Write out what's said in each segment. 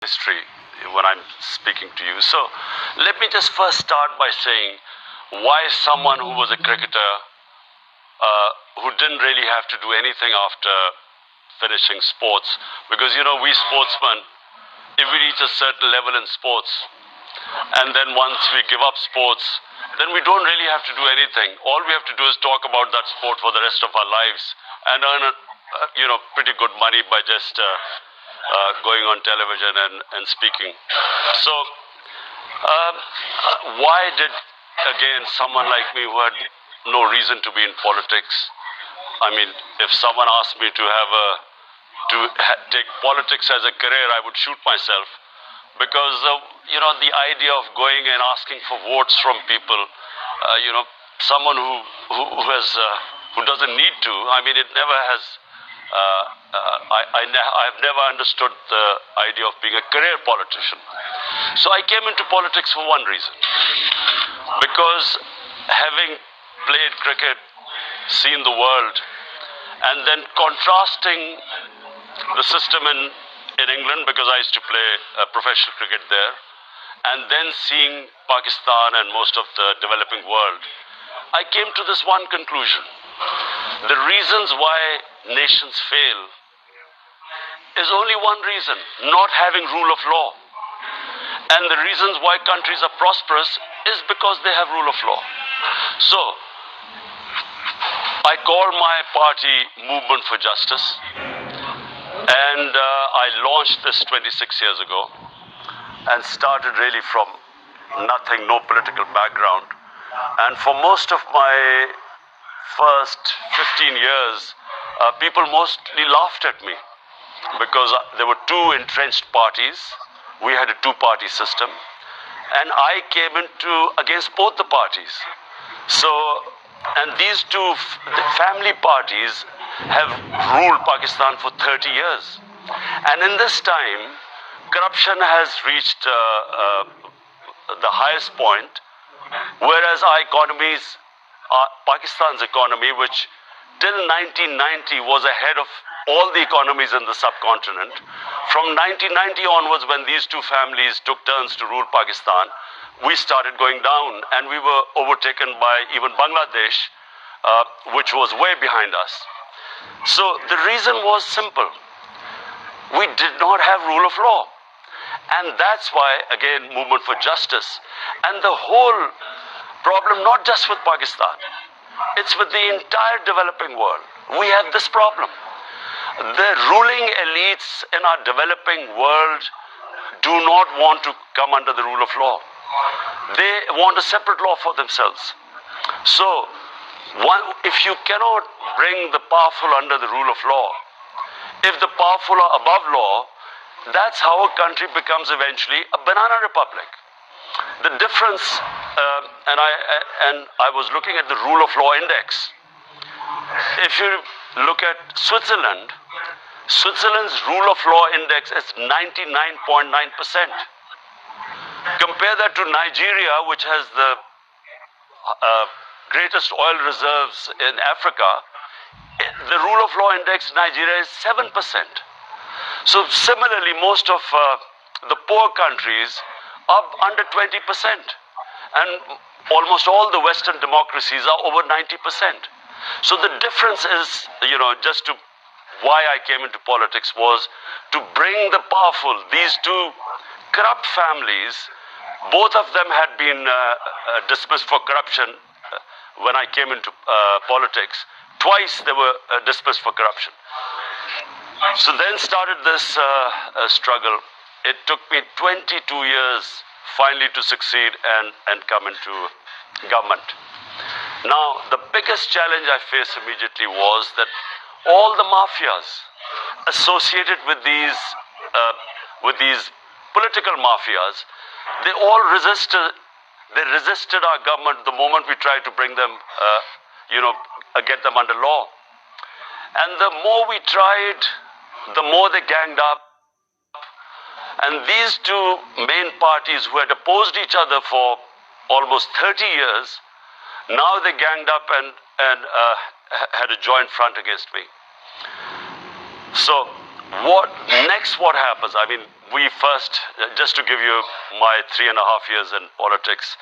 history when I'm speaking to you. So let me just first start by saying why someone who was a cricketer, who didn't really have to do anything after finishing sports, because we sportsmen, if we reach a certain level in sports, and then once we give up sports, then we don't really have to do anything. All we have to do is talk about that sport for the rest of our lives and earn pretty good money by just going on television and speaking. So why did, again, someone like me who had no reason to be in politics, I mean, if someone asked me to take politics as a career, I would shoot myself, because the idea of going and asking for votes from people, someone who doesn't need to, I mean, it never has. I've never understood the idea of being a career politician. So I came into politics for one reason, because having played cricket, seen the world, and then contrasting the system in England, because I used to play professional cricket there, and then seeing Pakistan and most of the developing world, I came to this one conclusion. The reasons why nations fail is only one reason: not having rule of law. And the reasons why countries are prosperous is because they have rule of law. So I call my party Movement for Justice, and I launched this 26 years ago and started really from nothing, no political background. And for most of my first 15 years, people mostly laughed at me, because there were two entrenched parties. We had a two-party system, and I came against both the parties. So, and these two family parties have ruled Pakistan for 30 years. And in this time, corruption has reached the highest point, whereas our economies, Pakistan's economy, which till 1990 was ahead of all the economies in the subcontinent, from 1990 onwards, when these two families took turns to rule Pakistan, we started going down, and we were overtaken by even Bangladesh, which was way behind us. So the reason was simple: we did not have rule of law. And that's why, again, Movement for Justice. And the whole problem, not just with Pakistan, it's with the entire developing world. We have this problem. The ruling elites in our developing world do not want to come under the rule of law. They want a separate law for themselves. So, if you cannot bring the powerful under the rule of law, if the powerful are above law, that's how a country becomes eventually a banana republic. The difference, and I was looking at the rule of law index. If you look at Switzerland, Switzerland's rule of law index is 99.9%. Compare that to Nigeria, which has the greatest oil reserves in Africa. The rule of law index in Nigeria is 7%. So similarly, most of the poor countries are under 20%. And almost all the Western democracies are over 90%. So the difference is, just to why I came into politics was to bring the powerful, these two corrupt families. Both of them had been dismissed for corruption when I came into politics. Twice they were dismissed for corruption. So then started this struggle. It took me 22 years finally to succeed and come into government. Now, the biggest challenge I faced immediately was that all the mafias associated with these political mafias, they all resisted. They resisted our government the moment we tried to bring them, get them under law. And the more we tried, the more they ganged up. And these two main parties who had opposed each other for almost 30 years, now they ganged up and had a joint front against me. So what happens? I mean, we first, just to give you my 3.5 years in politics,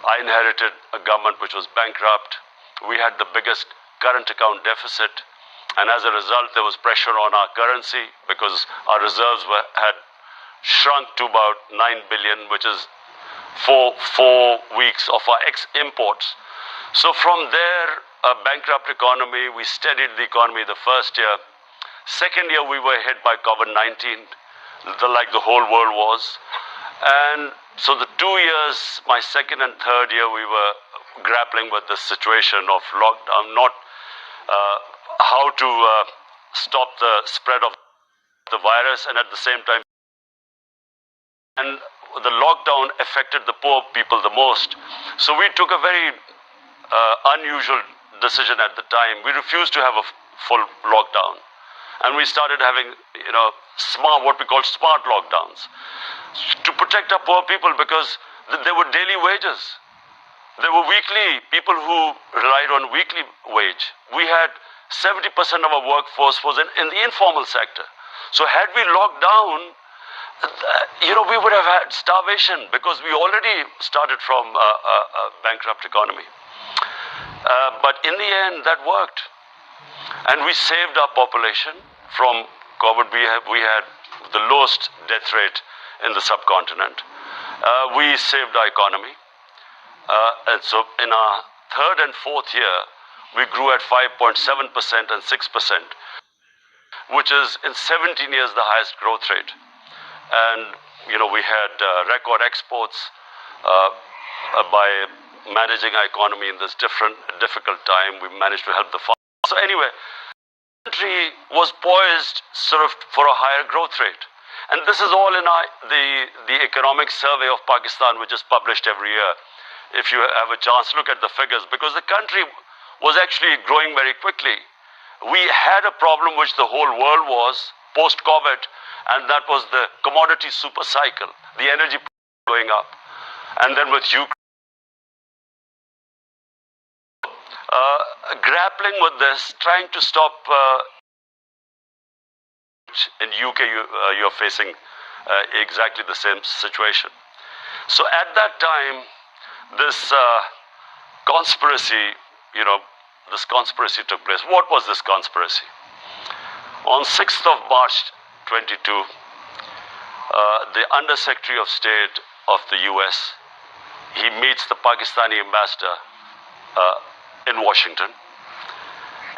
I inherited a government which was bankrupt. We had the biggest current account deficit, and as a result, there was pressure on our currency because our reserves had shrunk to about 9 billion, which is four weeks of our imports. So from there, a bankrupt economy, we steadied the economy the first year. Second year, we were hit by COVID-19, like the whole world was. And so the 2 years, my second and third year, we were grappling with the situation of lockdown, not how to stop the spread of the virus, and at the same time, and the lockdown affected the poor people the most. So we took a very unusual decision at the time. We refused to have a full lockdown, and we started having, what we call smart lockdowns to protect our poor people, because there were daily wages. There were weekly people who relied on weekly wage. We had 70% of our workforce was in the informal sector. So had we locked down, we would have had starvation, because we already started from a bankrupt economy. But in the end, that worked. And we saved our population from COVID. We had the lowest death rate in the subcontinent. We saved our economy. And so in our third and fourth year, we grew at 5.7% and 6%, which is in 17 years the highest growth rate. And, we had record exports by managing our economy in this difficult time. We managed to help the farmers. So anyway, the country was poised sort of for a higher growth rate. And this is all in the economic survey of Pakistan, which is published every year. If you have a chance, look at the figures, because the country was actually growing very quickly. We had a problem which the whole world was post-COVID, and that was the commodity super cycle, the energy going up. And then with Ukraine, grappling with this, trying to stop, in UK you're facing exactly the same situation. So at that time, this conspiracy, this conspiracy took place. What was this conspiracy? On 6th of March 22, the Under Secretary of State of the US, he meets the Pakistani ambassador in Washington.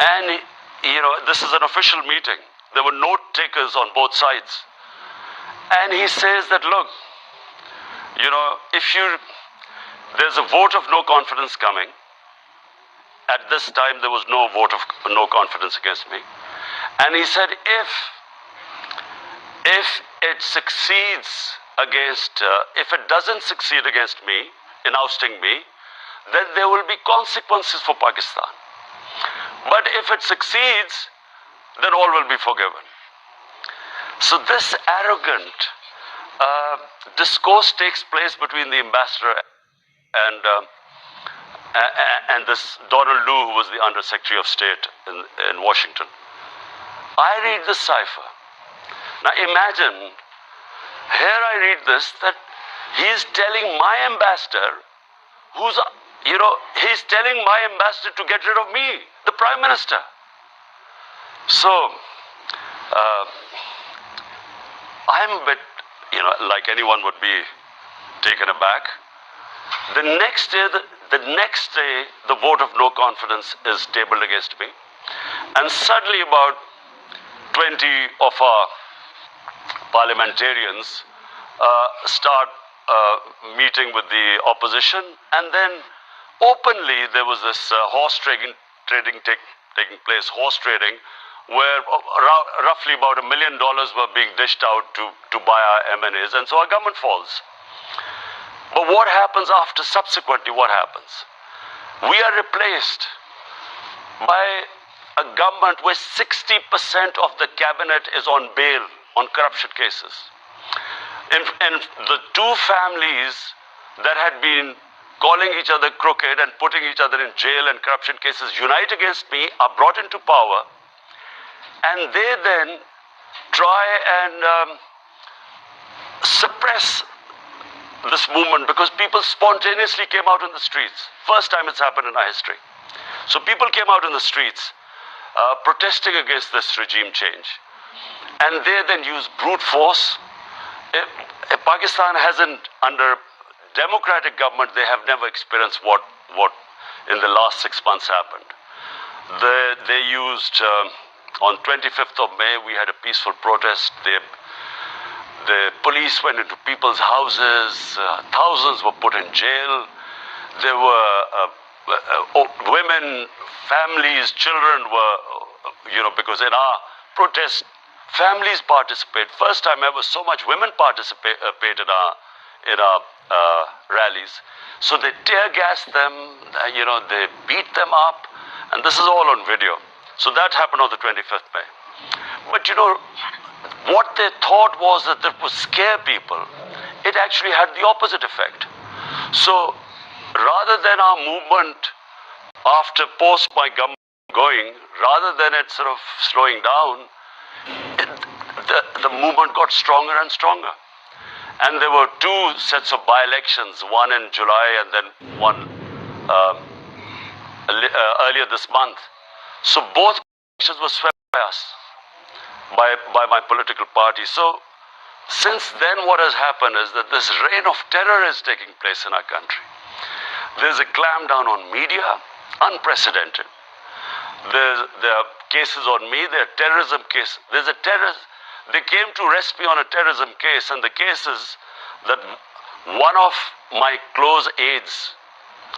And, this is an official meeting. There were note takers on both sides. And he says that, look, there's a vote of no confidence coming. At this time, there was no vote of no confidence against me. And he said, if it succeeds if it doesn't succeed against me, in ousting me, then there will be consequences for Pakistan. But if it succeeds, then all will be forgiven. So this arrogant discourse takes place between the ambassador and this Donald Lu, who was the Under Secretary of State in Washington. I read this cipher. Now imagine, here I read this, that he's telling my ambassador, he's telling my ambassador to get rid of me, the Prime Minister. So, I'm a bit, like anyone would be taken aback. The next day, the vote of no confidence is tabled against me. And suddenly about 20 of our parliamentarians start meeting with the opposition, and then openly there was this horse trading taking place, horse trading, where roughly about $1 million were being dished out to buy our M&As, and so our government falls. But what happens subsequently, what happens? We are replaced by a government where 60% of the cabinet is on bail on corruption cases. And the two families that had been calling each other crooked and putting each other in jail and corruption cases unite against me, are brought into power, and they then try and suppress this movement because people spontaneously came out in the streets. First time it's happened in our history. So people came out in the streets protesting against this regime change. And they then used brute force. Pakistan hasn't, under democratic government, they have never experienced what in the last 6 months happened. They used, on 25th of May, we had a peaceful protest. The police went into people's houses. Thousands were put in jail. There were women, families, children were, because in our protest, families participate. First time ever, so much women participate in our rallies. So they tear gassed them, they beat them up, and this is all on video. So that happened on the 25th May. But what they thought was that would scare people. It actually had the opposite effect. So rather than our movement after post my government going, rather than it sort of slowing down, the movement got stronger and stronger. And there were two sets of by-elections, one in July and then one earlier this month. So both elections were swept by us, by my political party. So since then what has happened is that this reign of terror is taking place in our country. There's a clampdown on media, unprecedented. There are cases on me, there are terrorism cases. They came to arrest me on a terrorism case, and the case is that one of my close aides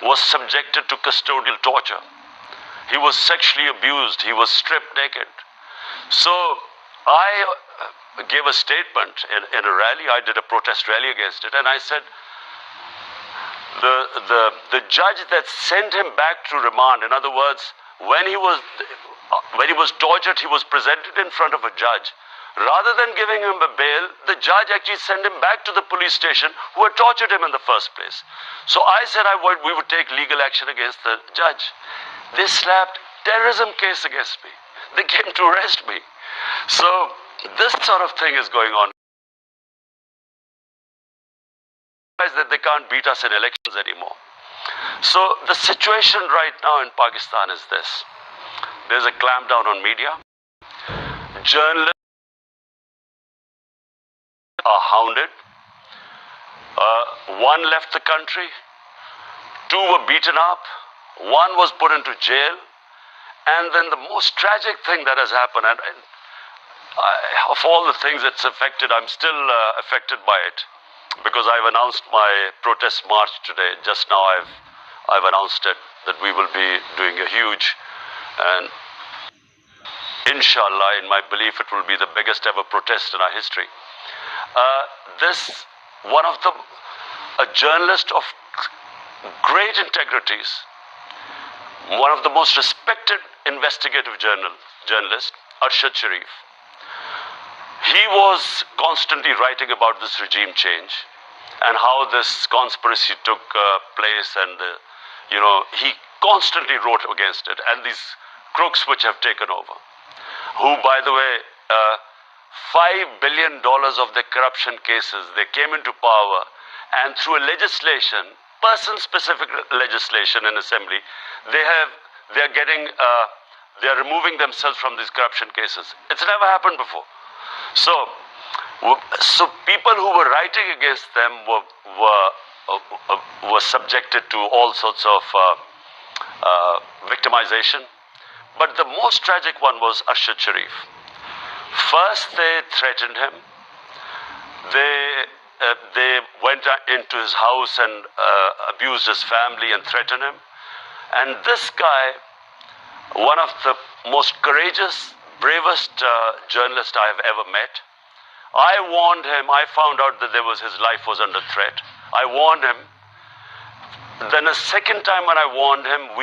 was subjected to custodial torture. He was sexually abused, he was stripped naked. So I gave a statement in a rally, I did a protest rally against it, and I said, the judge that sent him back to remand, in other words, when he was tortured, he was presented in front of a judge. Rather than giving him a bail, the judge actually sent him back to the police station who had tortured him in the first place. So I said we would take legal action against the judge. They slapped terrorism case against me. They came to arrest me. So this sort of thing is going on. That they can't beat us in elections anymore. So the situation right now in Pakistan is this. There's a clampdown on media. Journalists are hounded. One left the country. Two were beaten up. One was put into jail. And then the most tragic thing that has happened, and of all the things it's affected, I'm still affected by it. Because I've announced my protest march today. Just now I've announced it, that we will be doing a huge, and inshallah, in my belief, it will be the biggest ever protest in our history. A journalist of great integrities, one of the most respected investigative journalists, Arshad Sharif. He was constantly writing about this regime change and how this conspiracy took place, and he constantly wrote against it, and these crooks which have taken over, who, by the way, $5 billion of their corruption cases, they came into power, and through a legislation, person-specific legislation in assembly, they are removing themselves from these corruption cases. It's never happened before. So people who were writing against them were subjected to all sorts of victimization. But the most tragic one was Arshad Sharif. First, they threatened him. They went into his house and abused his family and threatened him. And this guy, one of the most courageous, bravest journalist I have ever met, I warned him. I found out that his life was under threat. I warned him. Then a second time when I warned him,